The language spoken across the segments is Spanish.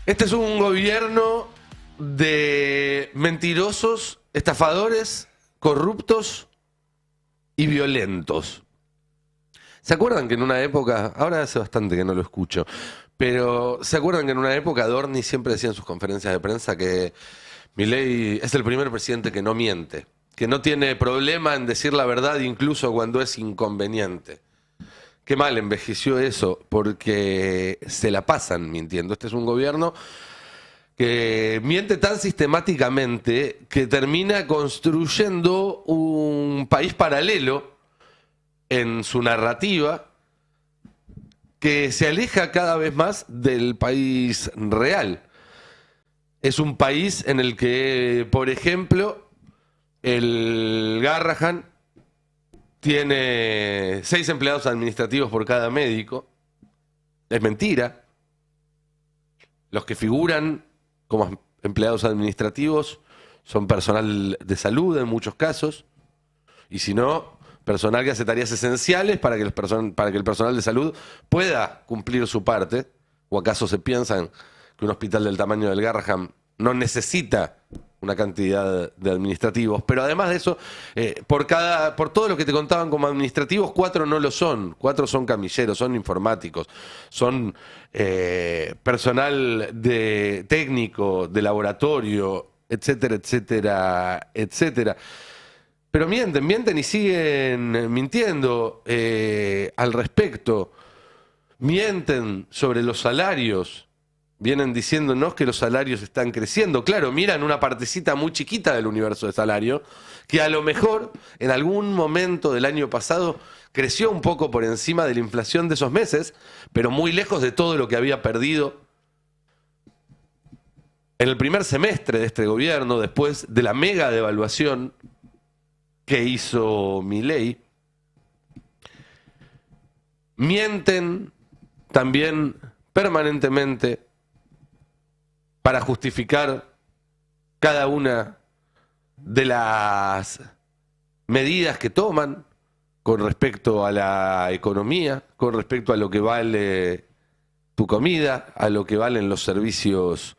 Este es un gobierno de mentirosos, estafadores, corruptos y violentos. ¿Se acuerdan que en una época, ahora hace bastante que no lo escucho, pero ¿se acuerdan que en una época Adorni siempre decía en sus conferencias de prensa que Milei es el primer presidente que no miente, que no tiene problema en decir la verdad incluso cuando es inconveniente? Qué mal envejeció eso, porque se la pasan mintiendo. Este es un gobierno que miente tan sistemáticamente que termina construyendo un país paralelo en su narrativa que se aleja cada vez más del país real. Es un país en el que, por ejemplo, el Garrahan tiene 6 empleados administrativos por cada médico. Es mentira. Los que figuran como empleados administrativos son personal de salud en muchos casos. Y si no, personal que hace tareas esenciales para que el personal de salud pueda cumplir su parte. ¿O acaso se piensan que un hospital del tamaño del Garrahan no necesita una cantidad de administrativos? Pero además de eso, por todo lo que te contaban como administrativos, 4 no lo son. 4 son camilleros, son informáticos, son personal de técnico, de laboratorio, etcétera, etcétera, etcétera. Pero mienten y siguen mintiendo al respecto. Mienten sobre los salarios. Vienen diciéndonos que los salarios están creciendo. Claro, miran una partecita muy chiquita del universo de salario, que a lo mejor en algún momento del año pasado creció un poco por encima de la inflación de esos meses, pero muy lejos de todo lo que había perdido en el primer semestre de este gobierno, después de la mega devaluación que hizo Milei. Mienten también permanentemente para justificar cada una de las medidas que toman con respecto a la economía, con respecto a lo que vale tu comida, a lo que valen los servicios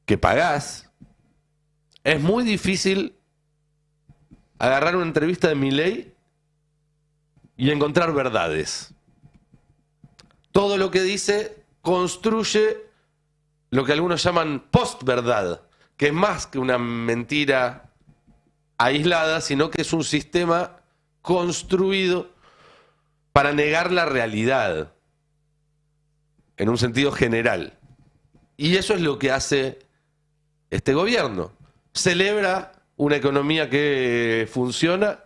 que pagás. Es muy difícil agarrar una entrevista de Milei y encontrar verdades. Todo lo que dice construye lo que algunos llaman postverdad, que es más que una mentira aislada, sino que es un sistema construido para negar la realidad, en un sentido general. Y eso es lo que hace este gobierno. Celebra una economía que funciona,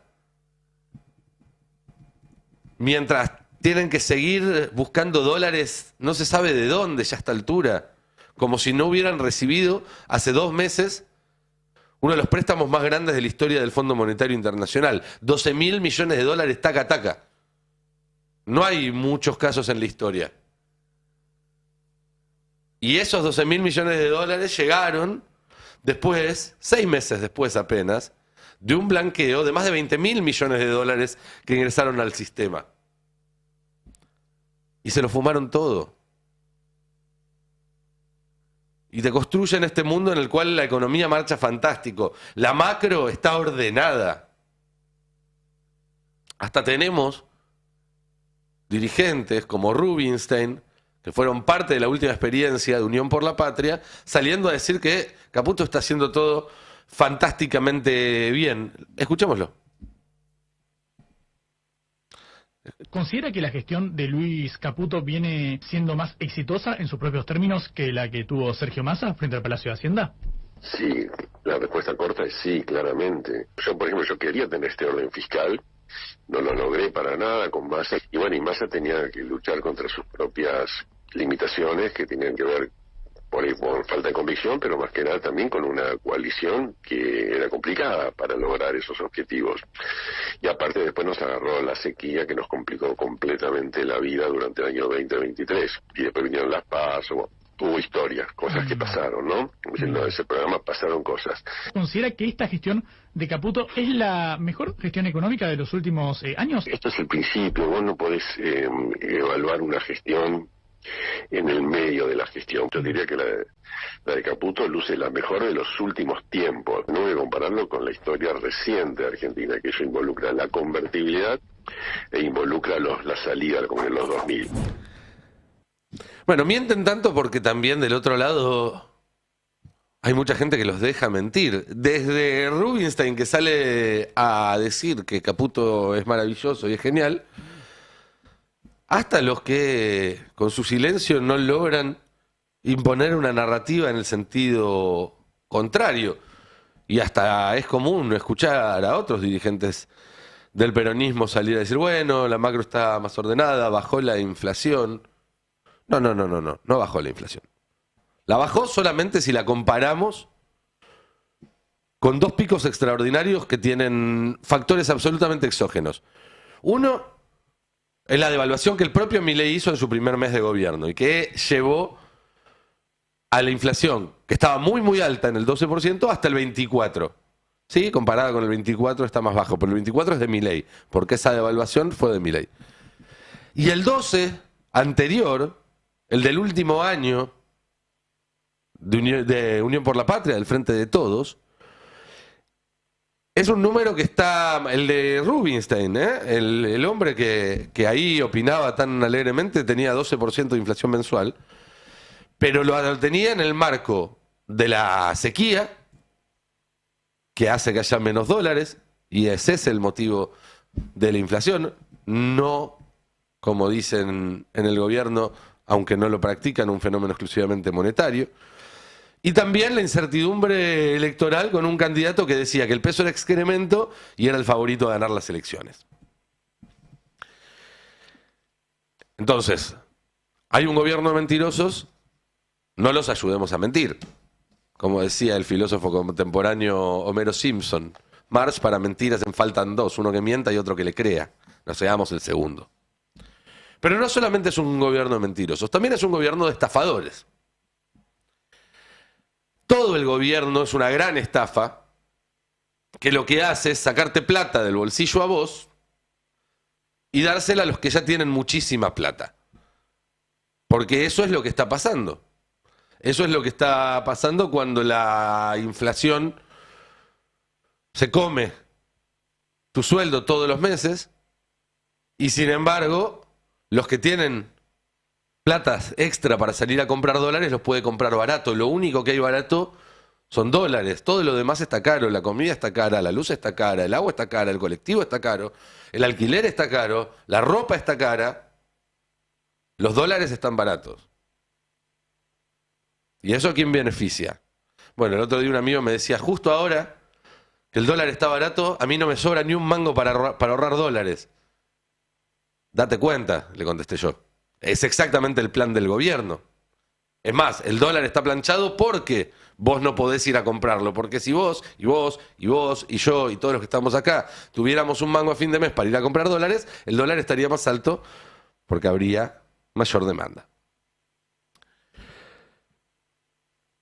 mientras tienen que seguir buscando dólares, no se sabe de dónde ya a esta altura, como si no hubieran recibido hace 2 meses uno de los préstamos más grandes de la historia del Fondo Monetario Internacional. 12.000 millones de dólares taca a taca. No hay muchos casos en la historia. Y esos 12.000 millones de dólares llegaron después, 6 meses después apenas, de un blanqueo de más de 20.000 millones de dólares que ingresaron al sistema. Y se lo fumaron todo. Y te construyen este mundo en el cual la economía marcha fantástico. La macro está ordenada. Hasta tenemos dirigentes como Rubinstein, que fueron parte de la última experiencia de Unión por la Patria, saliendo a decir que Caputo está haciendo todo fantásticamente bien. Escuchémoslo. ¿Considera que la gestión de Luis Caputo viene siendo más exitosa en sus propios términos que la que tuvo Sergio Massa frente al Palacio de Hacienda? Sí, la respuesta corta es sí, claramente. Yo, por ejemplo, yo quería tener este orden fiscal, no lo logré para nada con Massa, y bueno, y Massa tenía que luchar contra sus propias limitaciones que tenían que ver por ahí por falta de convicción, pero más que nada también con una coalición que era complicada para lograr esos objetivos. Y aparte después nos agarró la sequía que nos complicó completamente la vida durante el año 2023. Y después vinieron las PASO, bueno, hubo historias, cosas que pasaron, ¿no? Diciendo, en ese programa pasaron cosas. ¿Considera que esta gestión de Caputo es la mejor gestión económica de los últimos años? Esto es el principio, vos no podés evaluar una gestión en el medio de la gestión. Yo diría que la de Caputo luce la mejor de los últimos tiempos. No voy a compararlo con la historia reciente de Argentina, que eso involucra la convertibilidad e involucra la salida como en los 2000. Bueno, mienten tanto porque también del otro lado hay mucha gente que los deja mentir. Desde Rubinstein, que sale a decir que Caputo es maravilloso y es genial, hasta los que con su silencio no logran imponer una narrativa en el sentido contrario. Y hasta es común escuchar a otros dirigentes del peronismo salir a decir, bueno, la macro está más ordenada, bajó la inflación. No bajó la inflación. La bajó solamente si la comparamos con dos picos extraordinarios que tienen factores absolutamente exógenos. Uno es la devaluación que el propio Milei hizo en su primer mes de gobierno y que llevó a la inflación, que estaba muy alta en el 12%, hasta el 24%. Sí, comparada con el 24 está más bajo, pero el 24 es de Milei, porque esa devaluación fue de Milei. Y el 12 anterior, el del último año de Unión por la Patria, del Frente de Todos, es un número que está, el de Rubinstein, el hombre que ahí opinaba tan alegremente, tenía 12% de inflación mensual, pero lo tenía en el marco de la sequía, que hace que haya menos dólares, y ese es el motivo de la inflación, no, como dicen en el gobierno, aunque no lo practican, un fenómeno exclusivamente monetario. Y también la incertidumbre electoral con un candidato que decía que el peso era excremento y era el favorito a ganar las elecciones. Entonces, hay un gobierno de mentirosos, no los ayudemos a mentir. Como decía el filósofo contemporáneo Homero Simpson, Marx, para mentir hacen faltan dos, uno que mienta y otro que le crea. No seamos el segundo. Pero no solamente es un gobierno de mentirosos, también es un gobierno de estafadores. Todo el gobierno es una gran estafa que lo que hace es sacarte plata del bolsillo a vos y dársela a los que ya tienen muchísima plata. Porque eso es lo que está pasando. Eso es lo que está pasando cuando la inflación se come tu sueldo todos los meses y sin embargo los que tienen platas extra para salir a comprar dólares los puede comprar barato. Lo único que hay barato son dólares. Todo lo demás está caro. La comida está cara, la luz está cara, el agua está cara, el colectivo está caro, el alquiler está caro, la ropa está cara. Los dólares están baratos. ¿Y eso a quién beneficia? Bueno, el otro día un amigo me decía, justo ahora que el dólar está barato, a mí no me sobra ni un mango para ahorrar dólares. Date cuenta, le contesté yo. Es exactamente el plan del gobierno. Es más, el dólar está planchado porque vos no podés ir a comprarlo. Porque si vos, y vos, y vos, y yo, y todos los que estamos acá, tuviéramos un mango a fin de mes para ir a comprar dólares, el dólar estaría más alto porque habría mayor demanda.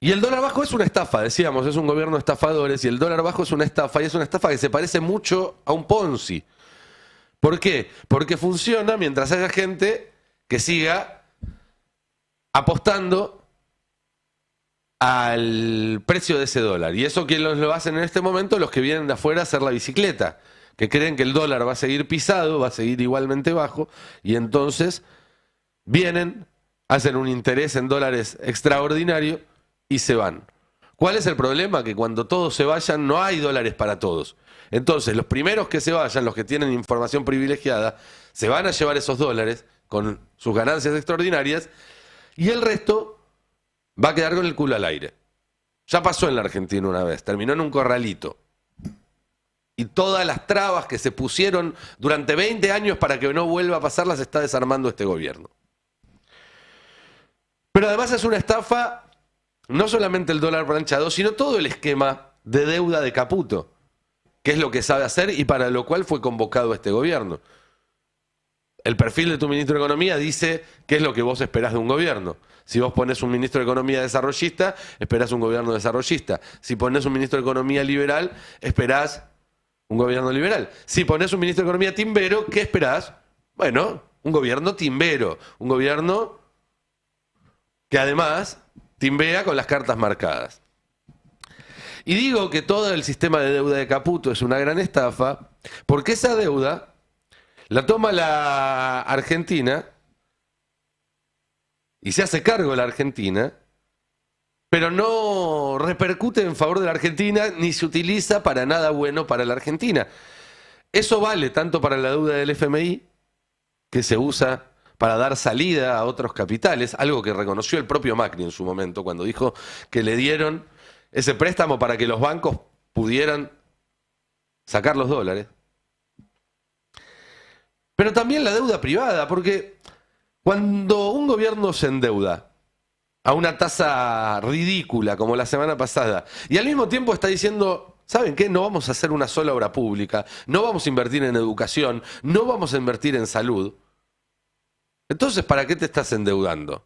Y el dólar bajo es una estafa, decíamos, es un gobierno de estafadores, y el dólar bajo es una estafa, y es una estafa que se parece mucho a un Ponzi. ¿Por qué? Porque funciona mientras haya gente que siga apostando al precio de ese dólar. Y eso ¿quién lo hacen en este momento? Los que vienen de afuera a hacer la bicicleta, que creen que el dólar va a seguir pisado, va a seguir igualmente bajo, y entonces vienen, hacen un interés en dólares extraordinario y se van. ¿Cuál es el problema? Que cuando todos se vayan no hay dólares para todos. Entonces los primeros que se vayan, los que tienen información privilegiada, se van a llevar esos dólares con sus ganancias extraordinarias y el resto va a quedar con el culo al aire. Ya pasó en la Argentina una vez, terminó en un corralito. Y todas las trabas que se pusieron durante 20 años para que no vuelva a pasar las está desarmando este gobierno. Pero además es una estafa, no solamente el dólar planchado, sino todo el esquema de deuda de Caputo, que es lo que sabe hacer y para lo cual fue convocado este gobierno. El perfil de tu ministro de Economía dice qué es lo que vos esperás de un gobierno. Si vos ponés un ministro de Economía desarrollista, esperás un gobierno desarrollista. Si ponés un ministro de Economía liberal, esperás un gobierno liberal. Si ponés un ministro de Economía timbero, ¿qué esperás? Bueno, un gobierno timbero, un gobierno que además timbea con las cartas marcadas. Y digo que todo el sistema de deuda de Caputo es una gran estafa, porque esa deuda la toma la Argentina y se hace cargo la Argentina, pero no repercute en favor de la Argentina ni se utiliza para nada bueno para la Argentina. Eso vale tanto para la deuda del FMI, que se usa para dar salida a otros capitales, algo que reconoció el propio Macri en su momento, cuando dijo que le dieron ese préstamo para que los bancos pudieran sacar los dólares. Pero también la deuda privada, porque cuando un gobierno se endeuda a una tasa ridícula como la semana pasada y al mismo tiempo está diciendo, ¿saben qué? No vamos a hacer una sola obra pública, no vamos a invertir en educación, no vamos a invertir en salud. Entonces, ¿para qué te estás endeudando?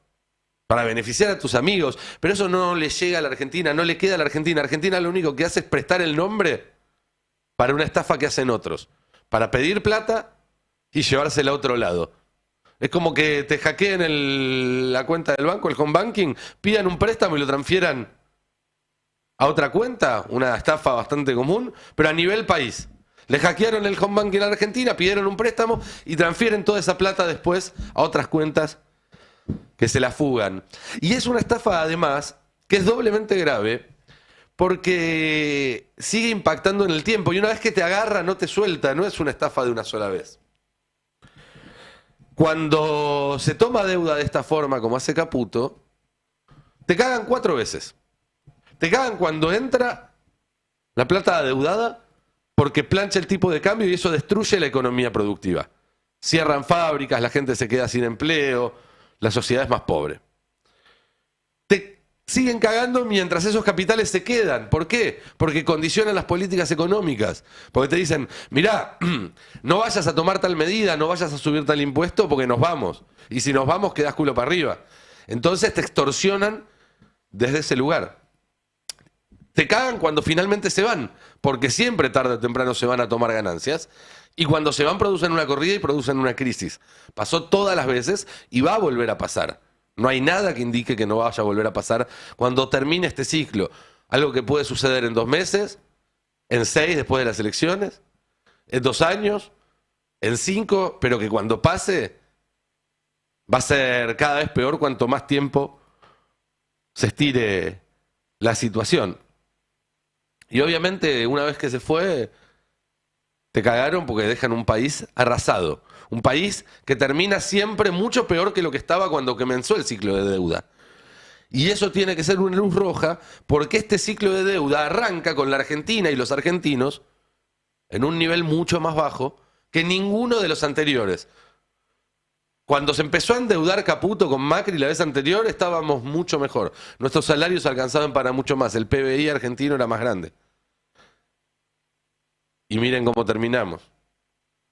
Para beneficiar a tus amigos, pero eso no le llega a la Argentina, no le queda a la Argentina. Argentina lo único que hace es prestar el nombre para una estafa que hacen otros, para pedir plata y llevársela a otro lado. Es como que te hackeen la cuenta del banco, el home banking, pidan un préstamo y lo transfieran a otra cuenta, una estafa bastante común, pero a nivel país. Le hackearon el home banking a la Argentina, pidieron un préstamo y transfieren toda esa plata después a otras cuentas que se la fugan. Y es una estafa además que es doblemente grave porque sigue impactando en el tiempo y una vez que te agarra no te suelta, no es una estafa de una sola vez. Cuando se toma deuda de esta forma como hace Caputo, te cagan 4 veces. Te cagan cuando entra la plata adeudada porque plancha el tipo de cambio y eso destruye la economía productiva. Cierran fábricas, la gente se queda sin empleo, la sociedad es más pobre. Te siguen cagando mientras esos capitales se quedan. ¿Por qué? Porque condicionan las políticas económicas. Porque te dicen, mirá, no vayas a tomar tal medida, no vayas a subir tal impuesto porque nos vamos. Y si nos vamos quedás culo para arriba. Entonces te extorsionan desde ese lugar. Te cagan cuando finalmente se van, porque siempre tarde o temprano se van a tomar ganancias, y cuando se van producen una corrida y producen una crisis. Pasó todas las veces y va a volver a pasar. No hay nada que indique que no vaya a volver a pasar cuando termine este ciclo. Algo que puede suceder en 2 meses, en 6 después de las elecciones, en 2 años, en 5, pero que cuando pase va a ser cada vez peor cuanto más tiempo se estire la situación. Y obviamente una vez que se fue, te cagaron porque dejan un país arrasado. Un país que termina siempre mucho peor que lo que estaba cuando comenzó el ciclo de deuda. Y eso tiene que ser una luz roja porque este ciclo de deuda arranca con la Argentina y los argentinos en un nivel mucho más bajo que ninguno de los anteriores. Cuando se empezó a endeudar Caputo con Macri la vez anterior estábamos mucho mejor. Nuestros salarios alcanzaban para mucho más. El PBI argentino era más grande. Y miren cómo terminamos.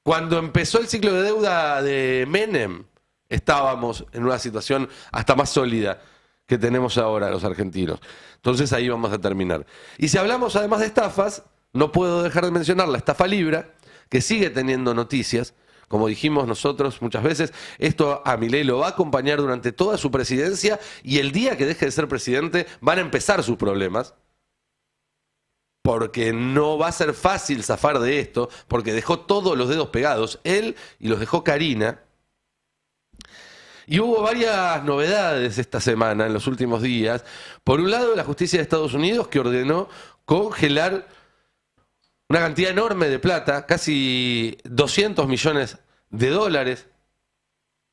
Cuando empezó el ciclo de deuda de Menem, estábamos en una situación hasta más sólida que tenemos ahora los argentinos. Entonces ahí vamos a terminar. Y si hablamos además de estafas, no puedo dejar de mencionar la estafa Libra, que sigue teniendo noticias. Como dijimos nosotros muchas veces, esto a Milei lo va a acompañar durante toda su presidencia y el día que deje de ser presidente van a empezar sus problemas. Porque no va a ser fácil zafar de esto, porque dejó todos los dedos pegados, él y los dejó Karina. Y hubo varias novedades esta semana, en los últimos días. Por un lado, la justicia de Estados Unidos que ordenó congelar una cantidad enorme de plata, casi 200 millones de dólares,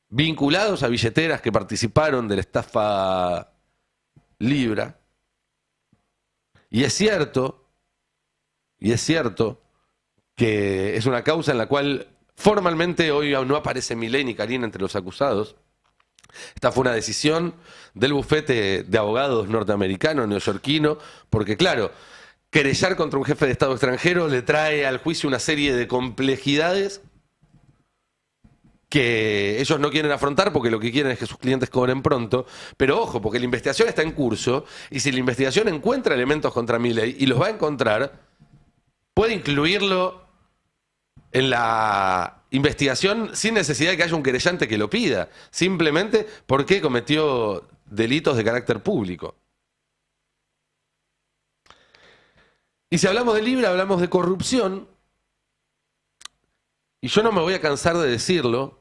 vinculados a billeteras que participaron de la estafa Libra. Y es cierto que es una causa en la cual formalmente hoy no aparece Milei ni Karina entre los acusados. Esta fue una decisión del bufete de abogados norteamericano, neoyorquino, porque claro, querellar contra un jefe de Estado extranjero le trae al juicio una serie de complejidades que ellos no quieren afrontar porque lo que quieren es que sus clientes cobren pronto. Pero ojo, porque la investigación está en curso y si la investigación encuentra elementos contra Milei, y los va a encontrar, puede incluirlo en la investigación sin necesidad de que haya un querellante que lo pida, simplemente porque cometió delitos de carácter público. Y si hablamos de Libra, hablamos de corrupción. Y yo no me voy a cansar de decirlo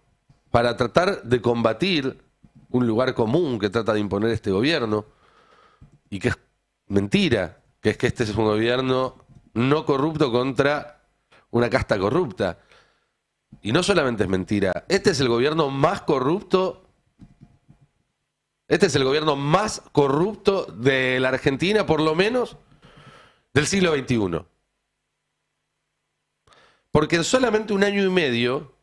para tratar de combatir un lugar común que trata de imponer este gobierno y que es mentira, que es que este es un gobierno no corrupto contra una casta corrupta. Y no solamente es mentira, este es el gobierno más corrupto, de la Argentina, por lo menos del siglo XXI. Porque en solamente un año y medio,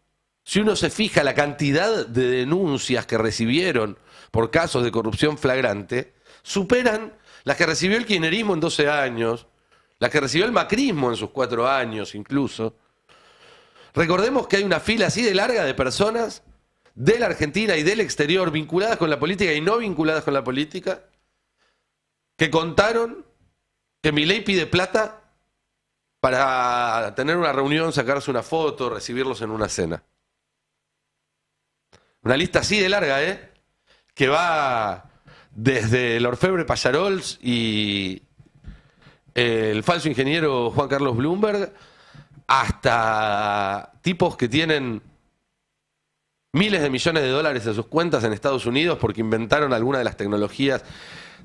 si uno se fija la cantidad de denuncias que recibieron por casos de corrupción flagrante, superan las que recibió el kirchnerismo en 12 años, las que recibió el macrismo en sus 4 años incluso. Recordemos que hay una fila así de larga de personas de la Argentina y del exterior vinculadas con la política y no vinculadas con la política, que contaron que Milei pide plata para tener una reunión, sacarse una foto, recibirlos en una cena. Una lista así de larga, que va desde el orfebre Pallarols y el falso ingeniero Juan Carlos Bloomberg hasta tipos que tienen miles de millones de dólares en sus cuentas en Estados Unidos porque inventaron alguna de las tecnologías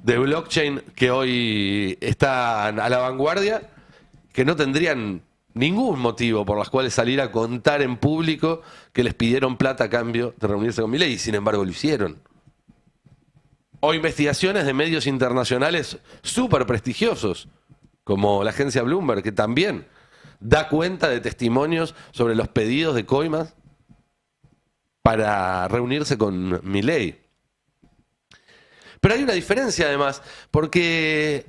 de blockchain que hoy están a la vanguardia, que no tendrían ningún motivo por los cuales salir a contar en público que les pidieron plata a cambio de reunirse con Milei, y sin embargo lo hicieron. O investigaciones de medios internacionales súper prestigiosos, como la agencia Bloomberg, que también da cuenta de testimonios sobre los pedidos de coimas para reunirse con Milei. Pero hay una diferencia además, porque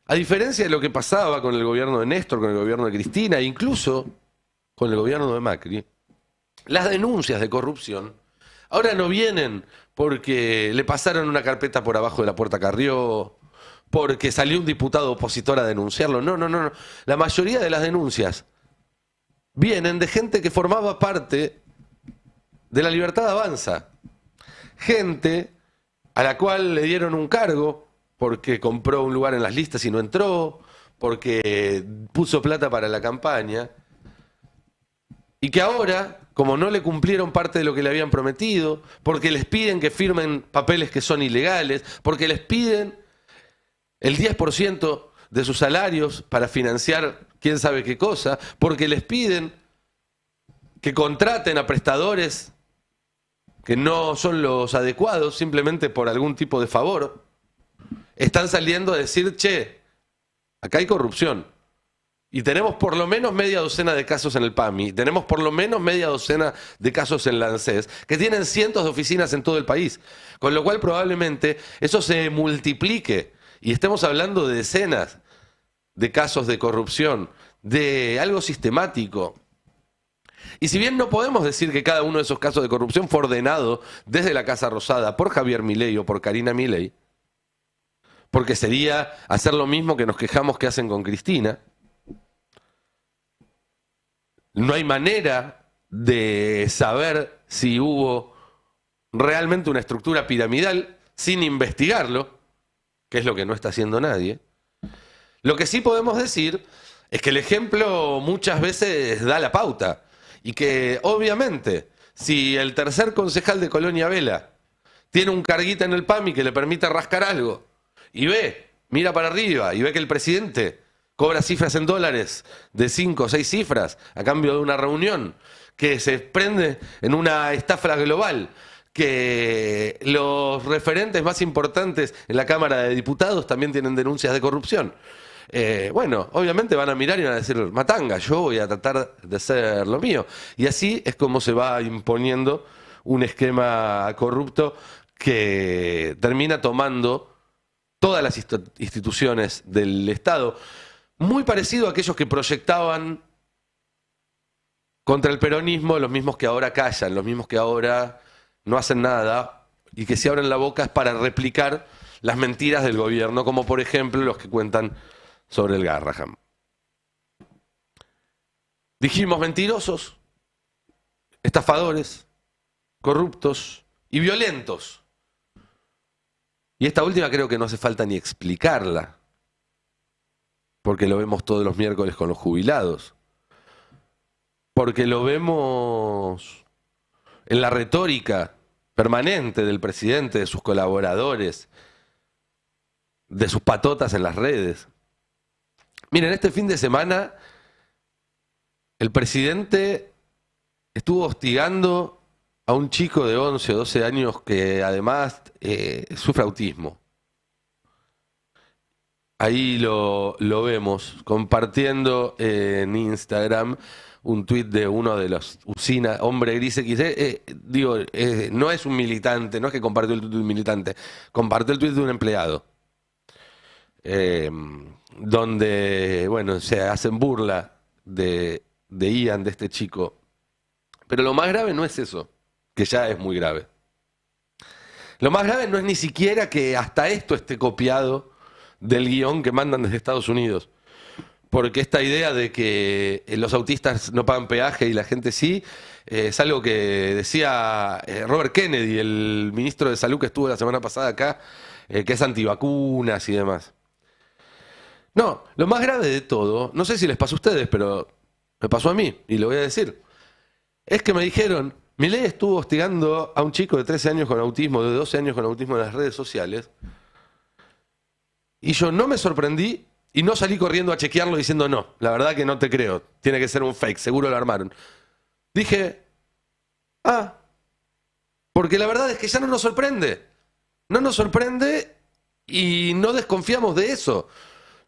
a diferencia de lo que pasaba con el gobierno de Néstor, con el gobierno de Cristina, e incluso con el gobierno de Macri, las denuncias de corrupción ahora no vienen porque le pasaron una carpeta por abajo de la puerta Carrió, porque salió un diputado opositor a denunciarlo. No. La mayoría de las denuncias vienen de gente que formaba parte de la Libertad Avanza. Gente a la cual le dieron un cargo porque compró un lugar en las listas y no entró, porque puso plata para la campaña, y que ahora, como no le cumplieron parte de lo que le habían prometido, porque les piden que firmen papeles que son ilegales, porque les piden el 10% de sus salarios para financiar quién sabe qué cosa, porque les piden que contraten a prestadores que no son los adecuados simplemente por algún tipo de favor, están saliendo a decir, che, acá hay corrupción. Y tenemos por lo menos media docena de casos en el PAMI, tenemos por lo menos media docena de casos en la ANSES, que tienen cientos de oficinas en todo el país. Con lo cual probablemente eso se multiplique y estemos hablando de decenas de casos de corrupción, de algo sistemático. Y si bien no podemos decir que cada uno de esos casos de corrupción fue ordenado desde la Casa Rosada por Javier Milei o por Karina Milei, porque sería hacer lo mismo que nos quejamos que hacen con Cristina, no hay manera de saber si hubo realmente una estructura piramidal sin investigarlo, que es lo que no está haciendo nadie. Lo que sí podemos decir es que el ejemplo muchas veces da la pauta. Y que, obviamente, si el tercer concejal de Colonia Vela tiene un carguita en el PAMI que le permite rascar algo, y mira para arriba, y ve que el presidente cobra cifras en dólares de 5 o 6 cifras a cambio de una reunión, que se prende en una estafa global, que los referentes más importantes en la Cámara de Diputados también tienen denuncias de corrupción. Bueno, obviamente van a mirar y van a decir, matanga, yo voy a tratar de hacer lo mío. Y así es como se va imponiendo un esquema corrupto que termina tomando todas las instituciones del Estado. Muy parecido a aquellos que proyectaban contra el peronismo, los mismos que ahora callan, los mismos que ahora no hacen nada y que se abren la boca es para replicar las mentiras del gobierno, como por ejemplo los que cuentan sobre el Garrahan. Dijimos mentirosos, estafadores, corruptos y violentos. Y esta última creo que no hace falta ni explicarla, porque lo vemos todos los miércoles con los jubilados, porque lo vemos en la retórica permanente del presidente, de sus colaboradores, de sus patotas en las redes. Miren, este fin de semana el presidente estuvo hostigando a un chico de 11 o 12 años que además sufre autismo. Ahí lo vemos compartiendo en Instagram un tuit de uno de los Usina, hombre gris XD. No es un militante, no es que compartió el tuit de un militante, compartió el tuit de un empleado. Donde, bueno, se hacen burla de Ian, de este chico. Pero lo más grave no es eso, que ya es muy grave. Lo más grave no es ni siquiera que hasta esto esté copiado del guión que mandan desde Estados Unidos. Porque esta idea de que los autistas no pagan peaje y la gente sí, es algo que decía Robert Kennedy, el ministro de Salud que estuvo la semana pasada acá, que es antivacunas y demás. No, lo más grave de todo, no sé si les pasó a ustedes, pero me pasó a mí, y lo voy a decir, es que me dijeron, Milei estuvo hostigando a un chico de 13 años con autismo, de 12 años con autismo en las redes sociales, y yo no me sorprendí y no salí corriendo a chequearlo diciendo no, la verdad que no te creo, tiene que ser un fake, seguro lo armaron. Dije, porque la verdad es que ya no nos sorprende y no desconfiamos de eso.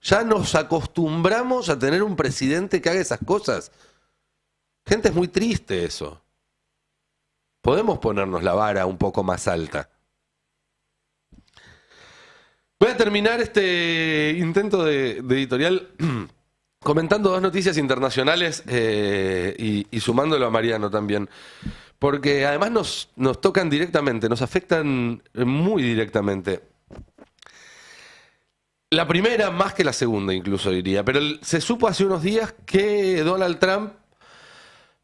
Ya nos acostumbramos a tener un presidente que haga esas cosas. Gente, es muy triste eso. Podemos ponernos la vara un poco más alta. Voy a terminar este intento de editorial comentando dos noticias internacionales y sumándolo a Mariano también. Porque además nos tocan directamente, nos afectan muy directamente. La primera más que la segunda, incluso diría. Pero se supo hace unos días que Donald Trump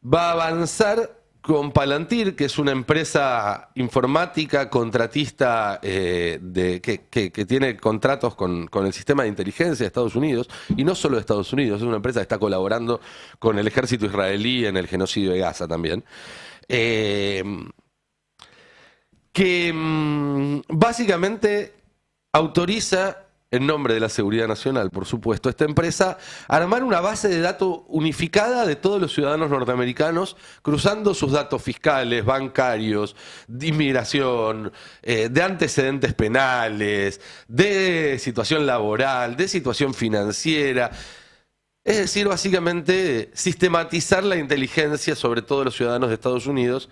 va a avanzar con Palantir, que es una empresa informática contratista que tiene contratos con el sistema de inteligencia de Estados Unidos, y no solo de Estados Unidos, es una empresa que está colaborando con el ejército israelí en el genocidio de Gaza también. Básicamente autoriza, en nombre de la seguridad nacional, por supuesto, esta empresa, armar una base de datos unificada de todos los ciudadanos norteamericanos, cruzando sus datos fiscales, bancarios, de inmigración, de antecedentes penales, de situación laboral, de situación financiera. Es decir, básicamente, sistematizar la inteligencia sobre todos los ciudadanos de Estados Unidos,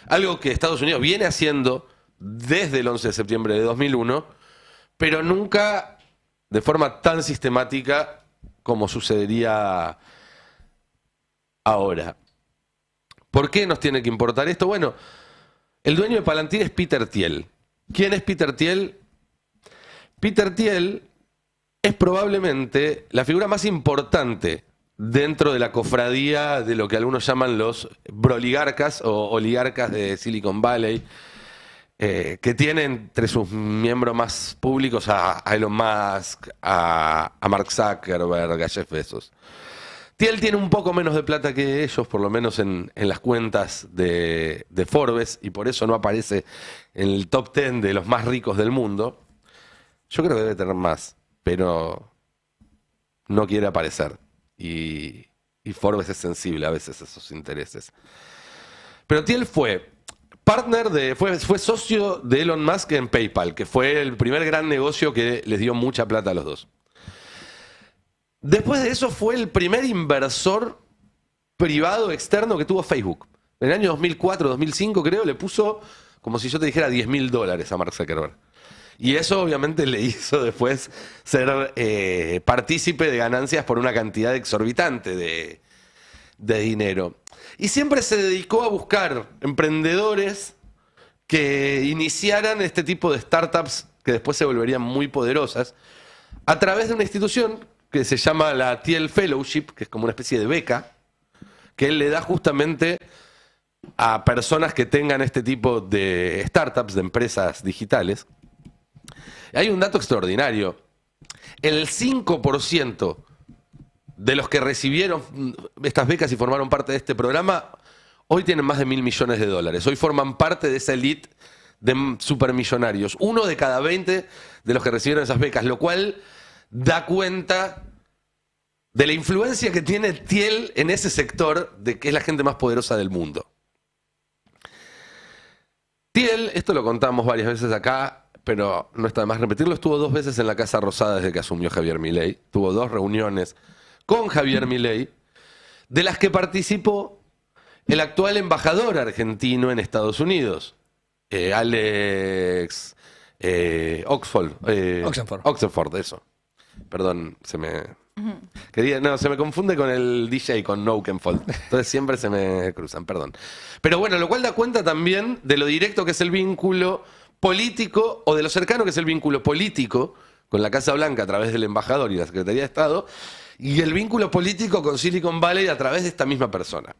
algo que Estados Unidos viene haciendo desde el 11 de septiembre de 2001, pero nunca de forma tan sistemática como sucedería ahora. ¿Por qué nos tiene que importar esto? Bueno, el dueño de Palantir es Peter Thiel. ¿Quién es Peter Thiel? Peter Thiel es probablemente la figura más importante dentro de la cofradía de lo que algunos llaman los broligarcas o oligarcas de Silicon Valley, que tienen entre sus miembros más públicos a Elon Musk, a Mark Zuckerberg, a Jeff Bezos. Thiel tiene un poco menos de plata que ellos, por lo menos en las cuentas de Forbes, y por eso no aparece en el top 10 de los más ricos del mundo. Yo creo que debe tener más, pero no quiere aparecer. Y Forbes es sensible a veces a esos intereses. Pero Thiel fue socio de Elon Musk en PayPal, que fue el primer gran negocio que les dio mucha plata a los dos. Después de eso fue el primer inversor privado externo que tuvo Facebook. En el año 2004, 2005 creo, le puso, como si yo te dijera, $10.000 a Mark Zuckerberg. Y eso obviamente le hizo después ser partícipe de ganancias por una cantidad exorbitante de dinero. Y siempre se dedicó a buscar emprendedores que iniciaran este tipo de startups que después se volverían muy poderosas a través de una institución que se llama la Thiel Fellowship, que es como una especie de beca, que él le da justamente a personas que tengan este tipo de startups, de empresas digitales. Hay un dato extraordinario. El 5% de los que recibieron estas becas y formaron parte de este programa, hoy tienen más de $1.000 millones. Hoy forman parte de esa elite de supermillonarios. 1 de cada 20 de los que recibieron esas becas, lo cual da cuenta de la influencia que tiene Thiel en ese sector, de que es la gente más poderosa del mundo. Thiel, esto lo contamos varias veces acá, pero no está de más repetirlo, estuvo 2 veces en la Casa Rosada desde que asumió Javier Milei. Tuvo 2 reuniones con Javier Milei, de las que participó el actual embajador argentino en Estados Unidos, Alex Oxenford, eso. Perdón, se me confunde con el DJ, con Oakenfold. Entonces siempre se me cruzan, perdón. Pero bueno, lo cual da cuenta también de lo directo que es el vínculo político, o de lo cercano que es el vínculo político con la Casa Blanca a través del embajador y la Secretaría de Estado, y el vínculo político con Silicon Valley a través de esta misma persona.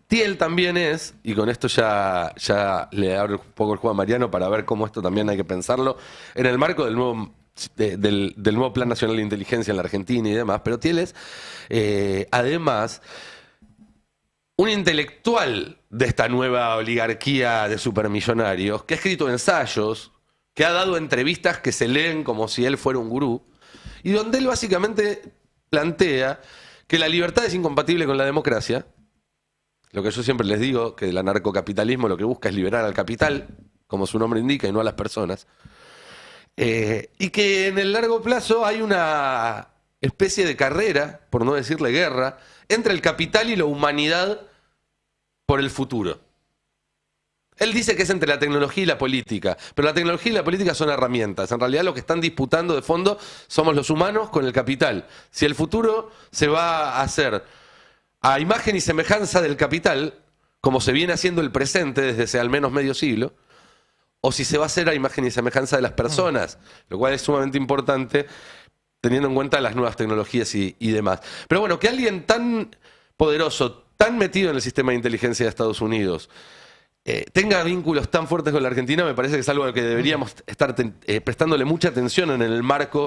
Thiel también es, y con esto ya le abro un poco el juego a Mariano para ver cómo esto también hay que pensarlo en el marco del nuevo Plan Nacional de Inteligencia en la Argentina y demás, pero Thiel es, además, un intelectual de esta nueva oligarquía de supermillonarios, que ha escrito ensayos, que ha dado entrevistas que se leen como si él fuera un gurú, y donde él básicamente plantea que la libertad es incompatible con la democracia. Lo que yo siempre les digo, que el anarcocapitalismo lo que busca es liberar al capital, como su nombre indica, y no a las personas. Y que en el largo plazo hay una especie de carrera, por no decirle guerra, entre el capital y la humanidad por el futuro. Él dice que es entre la tecnología y la política, pero la tecnología y la política son herramientas. En realidad lo que están disputando de fondo somos los humanos con el capital. Si el futuro se va a hacer a imagen y semejanza del capital, como se viene haciendo el presente desde hace al menos medio siglo, o si se va a hacer a imagen y semejanza de las personas, lo cual es sumamente importante teniendo en cuenta las nuevas tecnologías y demás. Pero bueno, que alguien tan poderoso, tan metido en el sistema de inteligencia de Estados Unidos, tenga vínculos tan fuertes con la Argentina, me parece que es algo al que deberíamos estar prestándole mucha atención en el marco